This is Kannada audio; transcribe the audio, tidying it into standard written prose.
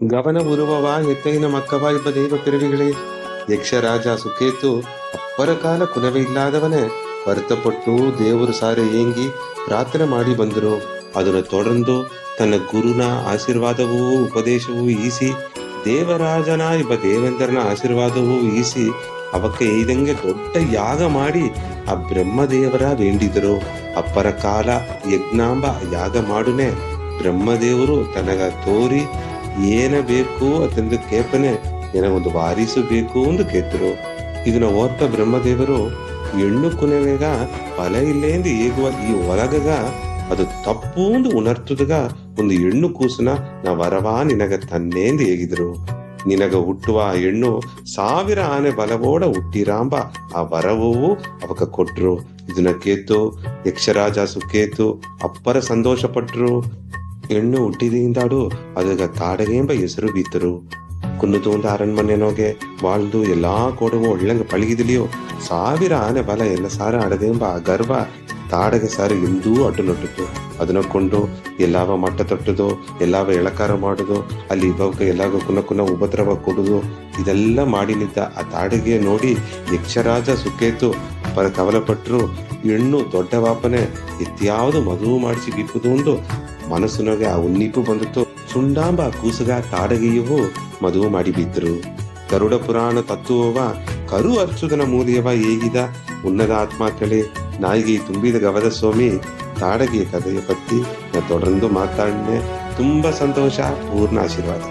ಗವನ ಉರುವವ ಎತ್ತೈನ ಮಕ್ಕವ ಇಬ್ಬ ದೈವ ಪಿರವಿಗಳೇ. ಯಕ್ಷರಾಜ ಸುಕೇತು ಅಪ್ಪರ ಕಾಲ ಕುಲವೇ ಇಲ್ಲದವನೇ வருத்தப்பட்டு ದೇವರು ಸಾರೆ ಏಂಗಿ ಪ್ರಾರ್ಥನೆ ಮಾಡಿ ಬಂದರು. ಅದನ್ನು தொடர்ந்து ತನ್ನ ಗುರುನ ಆಶೀರ್ವಾದವೂ ಉಪದೇಶವೂ ಈಸಿ ದೇವರಾಜನ ಇಬ್ಬ ದೇವೇಂದ್ರನ ಆಶೀರ್ವಾದವೂ ಈಸಿ ಅವಕ್ಕೆ ಇದಂಗೆ ದೊಡ್ಡ ಯಾಗ ಮಾಡಿ ಆ ಬ್ರಹ್ಮದೇವರ ವೇಂಡಿದರು. ಅಪ್ಪರ ಕಾಲ ಯಜ್ಞಾಂಬ ಯಾಗ ಮಾಡುನೆ ಬ್ರಹ್ಮದೇವರು ತನಗ ತೋರಿ ಏನ ಬೇಕು ಅತಂದು ಕೇಪನೆ ನನಗೊಂದು ವಾರಿಸು ಬೇಕು ಎಂದು ಕೇತರು. ಇದನ್ನ ಓದ್ತ ಬ್ರಹ್ಮದೇವರು ಹೆಣ್ಣು ಕುನವೆಗ ಫಲ ಇಲ್ಲೇಂದು ಹೇಗುವ ಈ ಒಳಗಗ ಅದು ತಪ್ಪು ಎಂದು ಉಣರ್ತದಗ ಒಂದು ಹೆಣ್ಣು ಕೂಸನ ನಾ ವರವಾ ನಿನಗ ತನ್ನೇಂದು ಹೇಗಿದ್ರು. ನಿನಗ ಹುಟ್ಟುವ ಹೆಣ್ಣು 1000 ಆನೆ ಬಲವೋಡ ಹುಟ್ಟಿರಾಂಬ ಆ ವರವೂ ಅವಕ ಕೊಟ್ರು. ಇದನ್ನ ಕೇತು ಯಕ್ಷರಾಜ ಸುಕೇತು ಅಪ್ಪರ ಸಂತೋಷ ಪಟ್ರು. ಹೆಣ್ಣು ಹುಟ್ಟಿದಿಂದಾಡು ಅದಗ ತಾಡಗೆಂಬ ಹೆಸರು ಬೀತರು. ಕುನ್ನುತೋಂದ ಅರಣ್ಮನೆನೋಗೆ வாழ்ದು ಎಲ್ಲಾ ಕೋಡವು ಒಳ್ಳಂಗ ಪಳಗಿದಲಿಯೋ 1000 ಆನೆ ಬಲ ಎಲ್ಲ ಸಾರ ಅಡದೆಂಬ ಆ ಗರ್ವ ತಾಡಗೆ ಸಾರ ಎಂದೂ ಅಡ್ಡು ಅದನ್ನಕೊಂಡು ಎಲ್ಲಾವ ಮಟ್ಟ ತೊಟ್ಟದು ಎಲ್ಲಾವ ಎಳಕಾರ ಮಾಡುದು ಅಲ್ಲಿ ಇಬ್ಬಕ ಎಲ್ಲಾಗ ಕುನ ಉಪದ್ರವ ಕೊಡುದು ಇದೆಲ್ಲ ಮಾಡಿ ನಿಂತ ಆ ತಾಡಗೆ ನೋಡಿ ಯಕ್ಷರಾಜ ಸುಕೇತು ಪರ ಕವಲಪಟ್ರು. ಹೆಣ್ಣು ದೊಡ್ಡ ವಾಪನೆ ಎತ್ಯಾವುದು ಮದುವು ಮಾಡಿಸಿ ಬಿಪ್ಪುದು ಉಂಡು ಮನಸ್ಸಿನೊಗೆ ಆ ಉನ್ನಿಪು ಬಂದಿತ್ತು. ಸುಂಡಾಂಬ ಕೂಸಗ ತಾಡಗೆಯೂ ಮದುವು ಮಾಡಿ ಬಿದ್ದರು. ಗರುಡ ಪುರಾಣ ತತ್ವವ ಕರು ಅರ್ಚುದನ ಮೂಲಿಯವ ಹೇಗಿದ ಉನ್ನತ ಆತ್ಮಕಳೆ ನಾಯಿಗೆ ತುಂಬಿದ ಗವದ ಸ್ವಾಮಿ ತಾಡಗೆಯ ಕಥೆಯ ಪತ್ತಿ ನಾ ತೊಡರಂದು ಮಾತಾಡನೆ. ತುಂಬಾ ಸಂತೋಷ. ಪೂರ್ಣ ಆಶೀರ್ವಾದ.